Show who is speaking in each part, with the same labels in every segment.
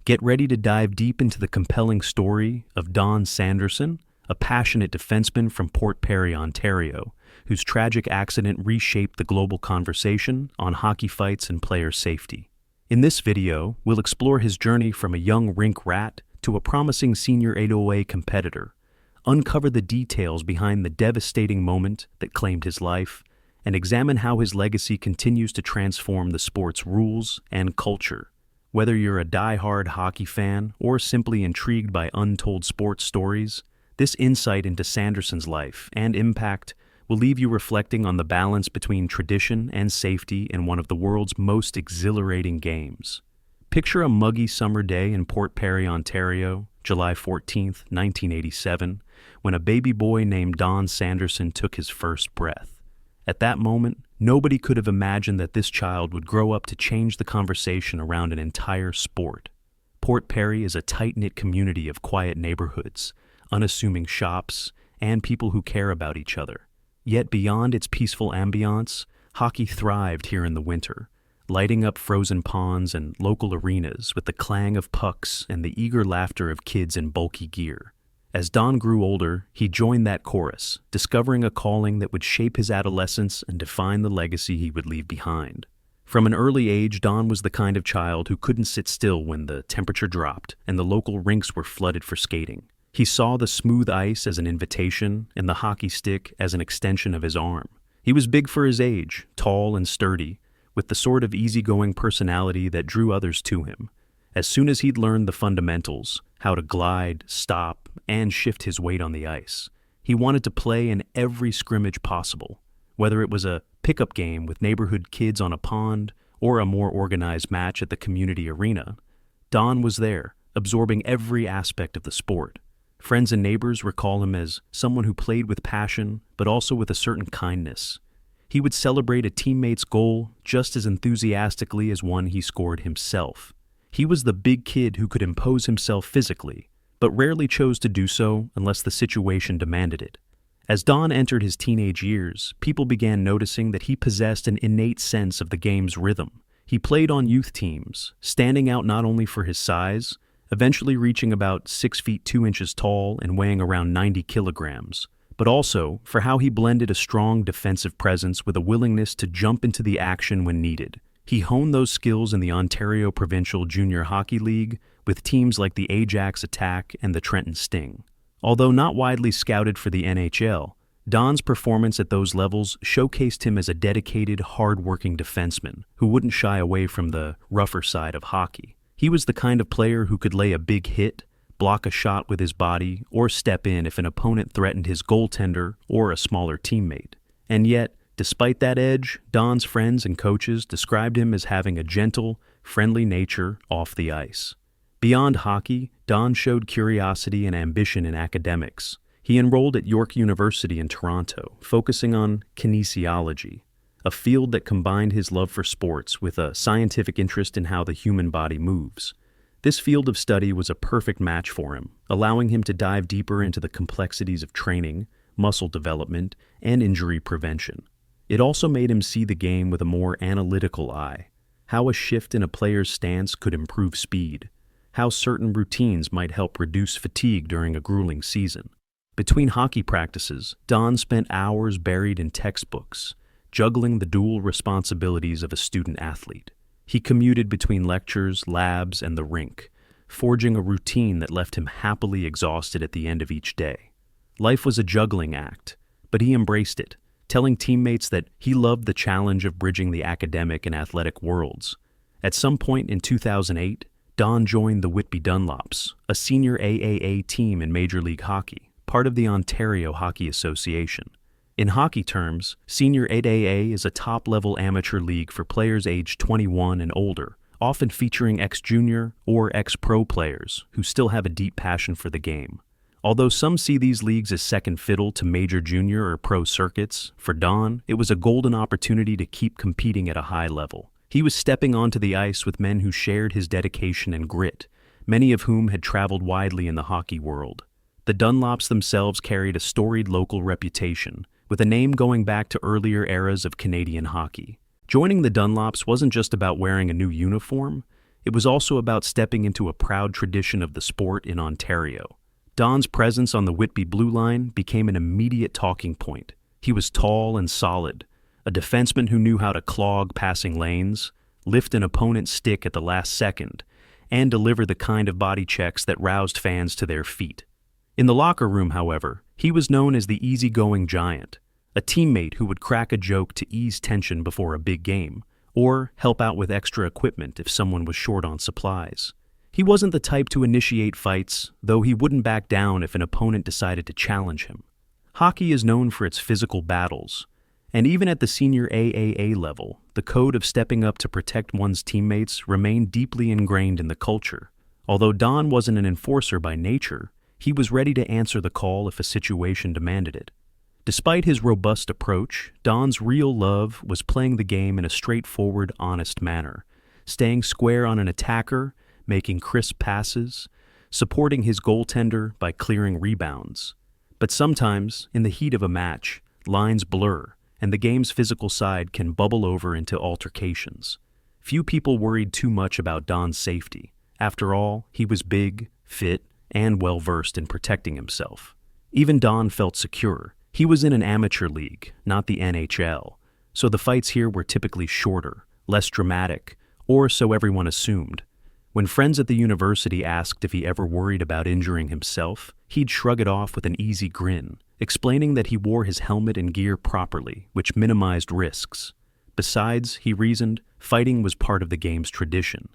Speaker 1: Get ready to dive deep into the compelling story of Don Sanderson, a passionate defenseman from Port Perry, Ontario, whose tragic accident reshaped the global conversation on hockey fights and player safety. In this video, we'll explore his journey from a young rink rat to a promising Senior AAA competitor, uncover the details behind the devastating moment that claimed his life, and examine how his legacy continues to transform the sport's rules and culture. Whether you're a die-hard hockey fan or simply intrigued by untold sports stories, this insight into Sanderson's life and impact will leave you reflecting on the balance between tradition and safety in one of the world's most exhilarating games. Picture a muggy summer day in Port Perry, Ontario, July 14, 1987, when a baby boy named Don Sanderson took his first breath. At that moment, nobody could have imagined that this child would grow up to change the conversation around an entire sport. Port Perry is a tight-knit community of quiet neighborhoods, unassuming shops, and people who care about each other. Yet beyond its peaceful ambiance, hockey thrived here in the winter, lighting up frozen ponds and local arenas with the clang of pucks and the eager laughter of kids in bulky gear. As Don grew older, he joined that chorus, discovering a calling that would shape his adolescence and define the legacy he would leave behind. From an early age, Don was the kind of child who couldn't sit still when the temperature dropped and the local rinks were flooded for skating. He saw the smooth ice as an invitation and the hockey stick as an extension of his arm. He was big for his age, tall and sturdy, with the sort of easygoing personality that drew others to him. As soon as he'd learned the fundamentals, how to glide, stop, and shift his weight on the ice, he wanted to play in every scrimmage possible. Whether it was a pickup game with neighborhood kids on a pond or a more organized match at the community arena, Don was there, absorbing every aspect of the sport. Friends and neighbors recall him as someone who played with passion, but also with a certain kindness. He would celebrate a teammate's goal just as enthusiastically as one he scored himself. He was the big kid who could impose himself physically, but rarely chose to do so unless the situation demanded it. As Don entered his teenage years, people began noticing that he possessed an innate sense of the game's rhythm. He played on youth teams, standing out not only for his size, eventually reaching about 6 feet 2 inches tall and weighing around 90 kilograms, but also for how he blended a strong defensive presence with a willingness to jump into the action when needed. He honed those skills in the Ontario Provincial Junior Hockey League with teams like the Ajax Attack and the Trenton Sting. Although not widely scouted for the NHL, Don's performance at those levels showcased him as a dedicated, hard-working defenseman who wouldn't shy away from the rougher side of hockey. He was the kind of player who could lay a big hit, block a shot with his body, or step in if an opponent threatened his goaltender or a smaller teammate. And yet, despite that edge, Don's friends and coaches described him as having a gentle, friendly nature off the ice. Beyond hockey, Don showed curiosity and ambition in academics. He enrolled at York University in Toronto, focusing on kinesiology, a field that combined his love for sports with a scientific interest in how the human body moves. This field of study was a perfect match for him, allowing him to dive deeper into the complexities of training, muscle development, and injury prevention. It also made him see the game with a more analytical eye, how a shift in a player's stance could improve speed, how certain routines might help reduce fatigue during a grueling season. Between hockey practices, Don spent hours buried in textbooks, juggling the dual responsibilities of a student athlete. He commuted between lectures, labs, and the rink, forging a routine that left him happily exhausted at the end of each day. Life was a juggling act, but he embraced it, telling teammates that he loved the challenge of bridging the academic and athletic worlds. At some point in 2008, Don joined the Whitby Dunlops, a Senior AAA team in Major League Hockey, part of the Ontario Hockey Association. In hockey terms, Senior AAA is a top-level amateur league for players aged 21 and older, often featuring ex-junior or ex-pro players who still have a deep passion for the game. Although some see these leagues as second fiddle to major junior or pro circuits, for Don, it was a golden opportunity to keep competing at a high level. He was stepping onto the ice with men who shared his dedication and grit, many of whom had traveled widely in the hockey world. The Dunlops themselves carried a storied local reputation, with a name going back to earlier eras of Canadian hockey. Joining the Dunlops wasn't just about wearing a new uniform, it was also about stepping into a proud tradition of the sport in Ontario. Don's presence on the Whitby blue line became an immediate talking point. He was tall and solid, a defenseman who knew how to clog passing lanes, lift an opponent's stick at the last second, and deliver the kind of body checks that roused fans to their feet. In the locker room, however, he was known as the easygoing giant, a teammate who would crack a joke to ease tension before a big game, or help out with extra equipment if someone was short on supplies. He wasn't the type to initiate fights, though he wouldn't back down if an opponent decided to challenge him. Hockey is known for its physical battles, and even at the Senior AAA level, the code of stepping up to protect one's teammates remained deeply ingrained in the culture. Although Don wasn't an enforcer by nature, he was ready to answer the call if a situation demanded it. Despite his robust approach, Don's real love was playing the game in a straightforward, honest manner, staying square on an attacker, making crisp passes, supporting his goaltender by clearing rebounds. But sometimes, in the heat of a match, lines blur, and the game's physical side can bubble over into altercations. Few people worried too much about Don's safety. After all, he was big, fit, and well-versed in protecting himself. Even Don felt secure. He was in an amateur league, not the NHL, so the fights here were typically shorter, less dramatic, or so everyone assumed. When friends at the university asked if he ever worried about injuring himself, he'd shrug it off with an easy grin, explaining that he wore his helmet and gear properly, which minimized risks. Besides, he reasoned, fighting was part of the game's tradition.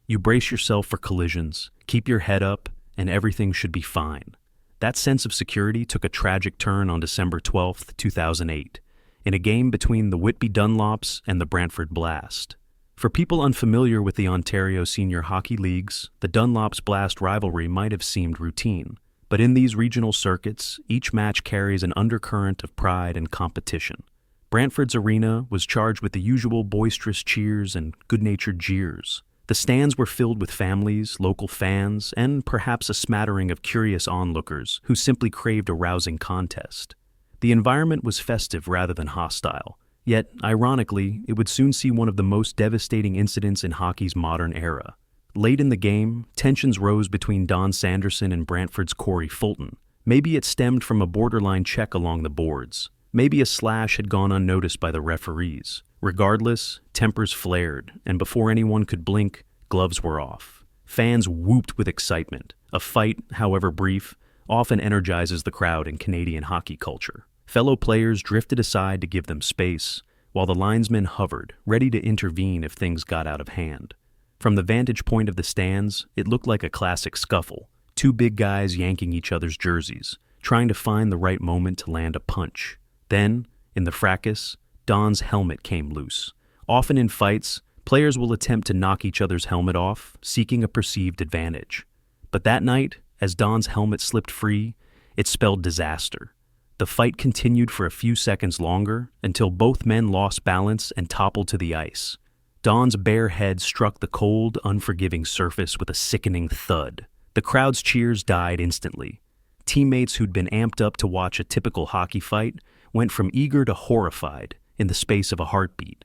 Speaker 1: You brace yourself for collisions, keep your head up, and everything should be fine. That sense of security took a tragic turn on December 12, 2008, in a game between the Whitby Dunlops and the Brantford Blast. For people unfamiliar with the Ontario Senior Hockey Leagues, the Dunlops-Blast rivalry might have seemed routine, but in these regional circuits, each match carries an undercurrent of pride and competition. Brantford's arena was charged with the usual boisterous cheers and good-natured jeers. The stands were filled with families, local fans, and perhaps a smattering of curious onlookers who simply craved a rousing contest. The environment was festive rather than hostile, yet, ironically, it would soon see one of the most devastating incidents in hockey's modern era. Late in the game, tensions rose between Don Sanderson and Brantford's Corey Fulton. Maybe it stemmed from a borderline check along the boards. Maybe a slash had gone unnoticed by the referees. Regardless, tempers flared, and before anyone could blink, gloves were off. Fans whooped with excitement. A fight, however brief, often energizes the crowd in Canadian hockey culture. Fellow players drifted aside to give them space, while the linesmen hovered, ready to intervene if things got out of hand. From the vantage point of the stands, it looked like a classic scuffle, two big guys yanking each other's jerseys, trying to find the right moment to land a punch. Then, in the fracas, Don's helmet came loose. Often in fights, players will attempt to knock each other's helmet off, seeking a perceived advantage. But that night, as Don's helmet slipped free, it spelled disaster. The fight continued for a few seconds longer until both men lost balance and toppled to the ice. Don's bare head struck the cold, unforgiving surface with a sickening thud. The crowd's cheers died instantly. Teammates who'd been amped up to watch a typical hockey fight went from eager to horrified in the space of a heartbeat.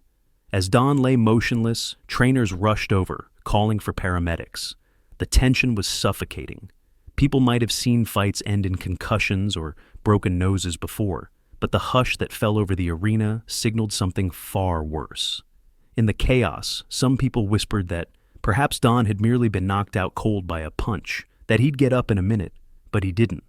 Speaker 1: As Don lay motionless, trainers rushed over, calling for paramedics. The tension was suffocating. People might have seen fights end in concussions or broken noses before, but the hush that fell over the arena signaled something far worse. In the chaos, some people whispered that perhaps Don had merely been knocked out cold by a punch, that he'd get up in a minute, but he didn't.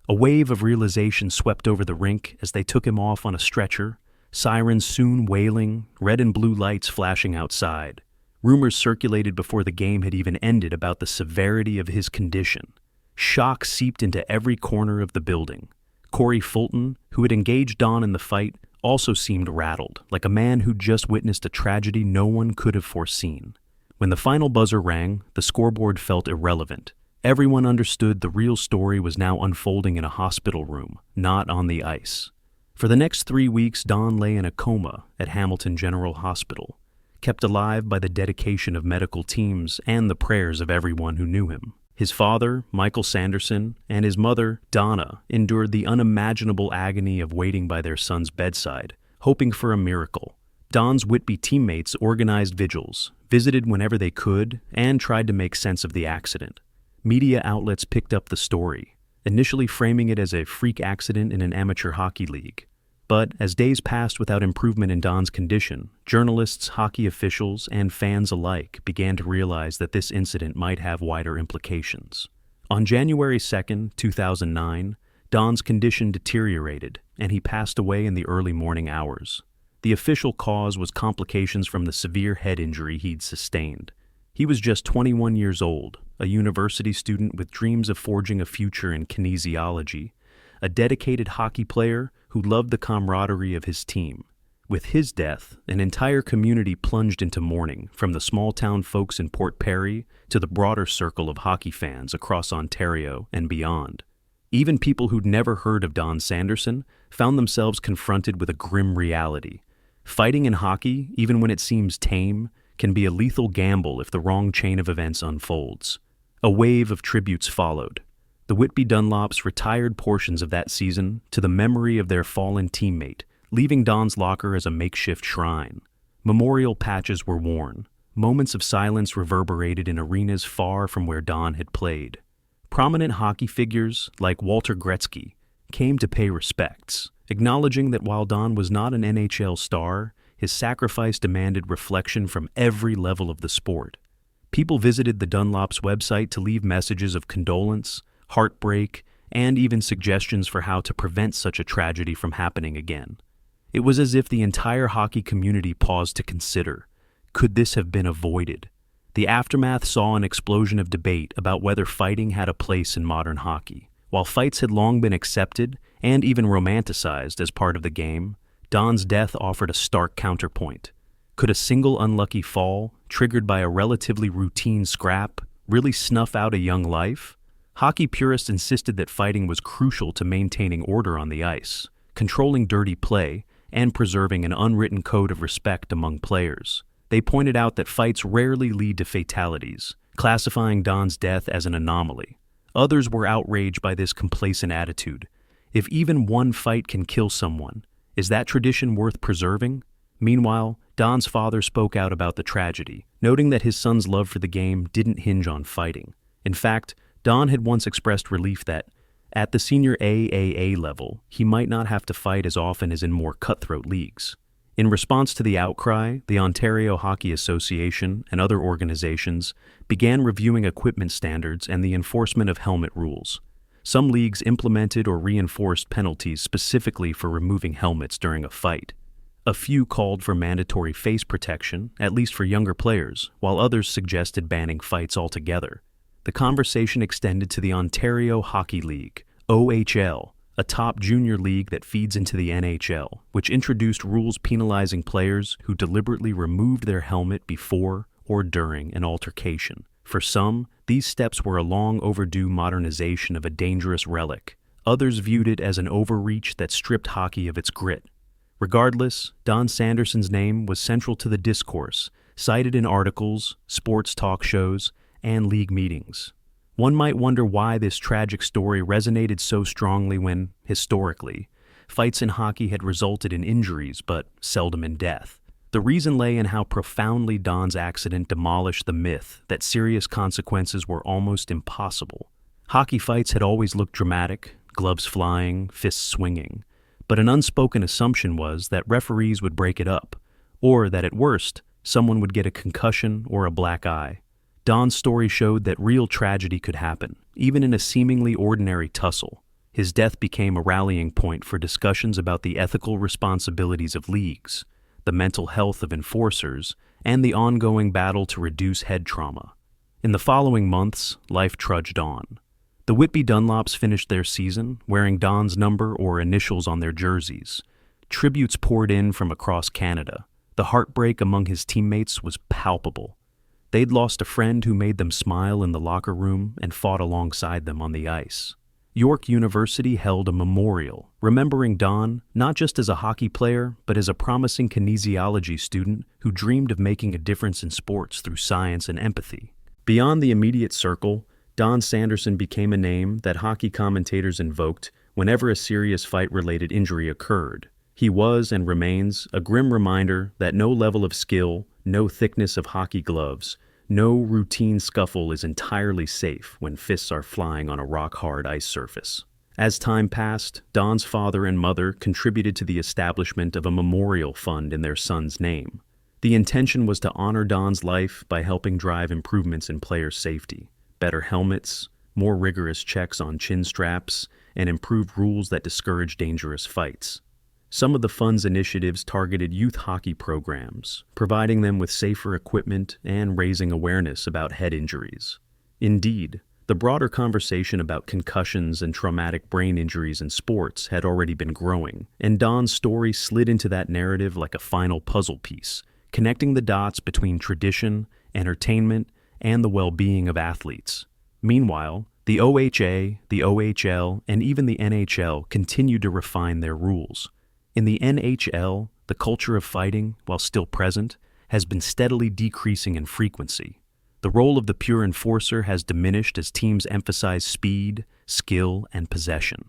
Speaker 1: A wave of realization swept over the rink as they took him off on a stretcher, sirens soon wailing, red and blue lights flashing outside. Rumors circulated before the game had even ended about the severity of his condition. Shock seeped into every corner of the building. Corey Fulton, who had engaged Don in the fight, also seemed rattled, like a man who'd just witnessed a tragedy no one could have foreseen. When the final buzzer rang, the scoreboard felt irrelevant. Everyone understood the real story was now unfolding in a hospital room, not on the ice. For the next 3 weeks, Don lay in a coma at Hamilton General Hospital, kept alive by the dedication of medical teams and the prayers of everyone who knew him. His father, Michael Sanderson, and his mother, Donna, endured the unimaginable agony of waiting by their son's bedside, hoping for a miracle. Don's Whitby teammates organized vigils, visited whenever they could, and tried to make sense of the accident. Media outlets picked up the story, initially framing it as a freak accident in an amateur hockey league. But as days passed without improvement in Don's condition, journalists, hockey officials, and fans alike began to realize that this incident might have wider implications. On January 2, 2009, Don's condition deteriorated, and he passed away in the early morning hours. The official cause was complications from the severe head injury he'd sustained. He was just 21 years old, a university student with dreams of forging a future in kinesiology, a dedicated hockey player who loved the camaraderie of his team. With his death, an entire community plunged into mourning, from the small-town folks in Port Perry to the broader circle of hockey fans across Ontario and beyond. Even people who'd never heard of Don Sanderson found themselves confronted with a grim reality. Fighting in hockey, even when it seems tame, can be a lethal gamble if the wrong chain of events unfolds. A wave of tributes followed. The Whitby Dunlops retired portions of that season to the memory of their fallen teammate, leaving Don's locker as a makeshift shrine. Memorial patches were worn. Moments of silence reverberated in arenas far from where Don had played. Prominent hockey figures, like Walter Gretzky, came to pay respects, acknowledging that while Don was not an NHL star, his sacrifice demanded reflection from every level of the sport. People visited the Dunlops website to leave messages of condolence, heartbreak, and even suggestions for how to prevent such a tragedy from happening again. It was as if the entire hockey community paused to consider, could this have been avoided? The aftermath saw an explosion of debate about whether fighting had a place in modern hockey. While fights had long been accepted and even romanticized as part of the game, Don's death offered a stark counterpoint. Could a single unlucky fall, triggered by a relatively routine scrap, really snuff out a young life? Hockey purists insisted that fighting was crucial to maintaining order on the ice, controlling dirty play, and preserving an unwritten code of respect among players. They pointed out that fights rarely lead to fatalities, classifying Don's death as an anomaly. Others were outraged by this complacent attitude. If even one fight can kill someone, is that tradition worth preserving? Meanwhile, Don's father spoke out about the tragedy, noting that his son's love for the game didn't hinge on fighting. In fact, Don had once expressed relief that, at the Senior AAA level, he might not have to fight as often as in more cutthroat leagues. In response to the outcry, the Ontario Hockey Association and other organizations began reviewing equipment standards and the enforcement of helmet rules. Some leagues implemented or reinforced penalties specifically for removing helmets during a fight. A few called for mandatory face protection, at least for younger players, while others suggested banning fights altogether. The conversation extended to the Ontario Hockey League, OHL, a top junior league that feeds into the NHL, which introduced rules penalizing players who deliberately removed their helmet before or during an altercation. For some, these steps were a long overdue modernization of a dangerous relic. Others viewed it as an overreach that stripped hockey of its grit. Regardless, Don Sanderson's name was central to the discourse, cited in articles, sports talk shows, and league meetings. One might wonder why this tragic story resonated so strongly when, historically, fights in hockey had resulted in injuries but seldom in death. The reason lay in how profoundly Don's accident demolished the myth that serious consequences were almost impossible. Hockey fights had always looked dramatic, gloves flying, fists swinging, but an unspoken assumption was that referees would break it up, or that at worst, someone would get a concussion or a black eye. Don's story showed that real tragedy could happen, even in a seemingly ordinary tussle. His death became a rallying point for discussions about the ethical responsibilities of leagues, the mental health of enforcers, and the ongoing battle to reduce head trauma. In the following months, life trudged on. The Whitby Dunlops finished their season wearing Don's number or initials on their jerseys. Tributes poured in from across Canada. The heartbreak among his teammates was palpable. They'd lost a friend who made them smile in the locker room and fought alongside them on the ice. York University held a memorial, remembering Don not just as a hockey player, but as a promising kinesiology student who dreamed of making a difference in sports through science and empathy. Beyond the immediate circle, Don Sanderson became a name that hockey commentators invoked whenever a serious fight-related injury occurred. He was and remains a grim reminder that no level of skill, no thickness of hockey gloves, no routine scuffle is entirely safe when fists are flying on a rock-hard ice surface. As time passed, Don's father and mother contributed to the establishment of a memorial fund in their son's name. The intention was to honor Don's life by helping drive improvements in player safety, better helmets, more rigorous checks on chin straps, and improved rules that discourage dangerous fights. Some of the fund's initiatives targeted youth hockey programs, providing them with safer equipment and raising awareness about head injuries. Indeed, the broader conversation about concussions and traumatic brain injuries in sports had already been growing, and Don's story slid into that narrative like a final puzzle piece, connecting the dots between tradition, entertainment, and the well-being of athletes. Meanwhile, the OHA, the OHL, and even the NHL continued to refine their rules. In the NHL, the culture of fighting, while still present, has been steadily decreasing in frequency. The role of the pure enforcer has diminished as teams emphasize speed, skill, and possession.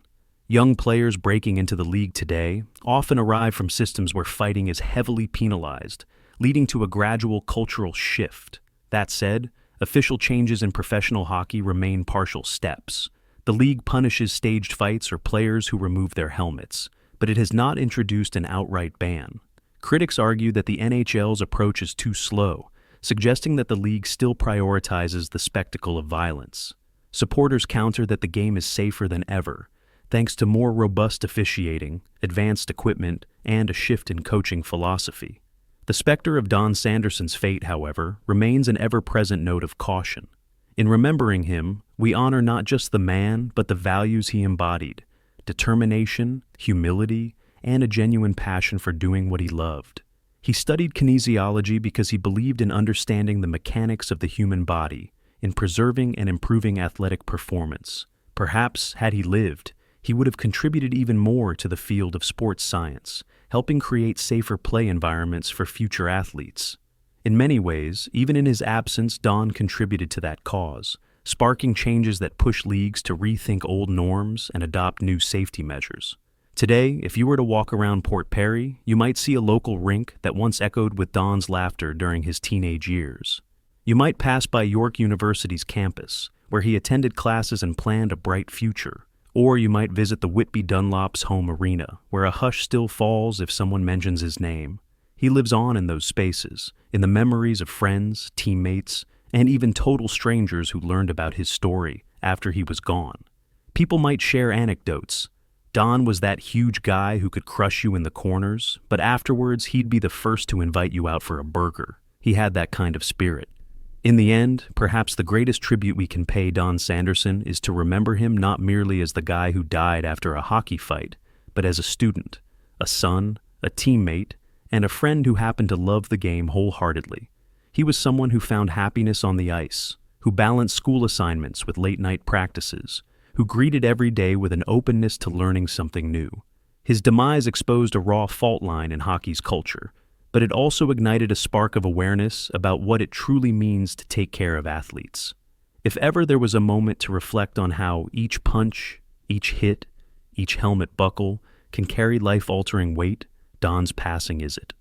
Speaker 1: Young players breaking into the league today often arrive from systems where fighting is heavily penalized, leading to a gradual cultural shift. That said, official changes in professional hockey remain partial steps. The league punishes staged fights or players who remove their helmets, but it has not introduced an outright ban. Critics argue that the NHL's approach is too slow, suggesting that the league still prioritizes the spectacle of violence. Supporters counter that the game is safer than ever, thanks to more robust officiating, advanced equipment, and a shift in coaching philosophy. The specter of Don Sanderson's fate, however, remains an ever-present note of caution. In remembering him, we honor not just the man, but the values he embodied: determination, humility, and a genuine passion for doing what he loved. He studied kinesiology because he believed in understanding the mechanics of the human body, in preserving and improving athletic performance. Perhaps, had he lived, he would have contributed even more to the field of sports science, helping create safer play environments for future athletes. In many ways, even in his absence, Don contributed to that cause, sparking changes that push leagues to rethink old norms and adopt new safety measures. Today, if you were to walk around Port Perry, you might see a local rink that once echoed with Don's laughter during his teenage years. You might pass by York University's campus, where he attended classes and planned a bright future. Or you might visit the Whitby Dunlops home arena, where a hush still falls if someone mentions his name. He lives on in those spaces, in the memories of friends, teammates, and even total strangers who learned about his story after he was gone. People might share anecdotes. Don was that huge guy who could crush you in the corners, but afterwards he'd be the first to invite you out for a burger. He had that kind of spirit. In the end, perhaps the greatest tribute we can pay Don Sanderson is to remember him not merely as the guy who died after a hockey fight, but as a student, a son, a teammate, and a friend who happened to love the game wholeheartedly. He was someone who found happiness on the ice, who balanced school assignments with late-night practices, who greeted every day with an openness to learning something new. His demise exposed a raw fault line in hockey's culture, but it also ignited a spark of awareness about what it truly means to take care of athletes. If ever there was a moment to reflect on how each punch, each hit, each helmet buckle can carry life-altering weight, Don's passing is it.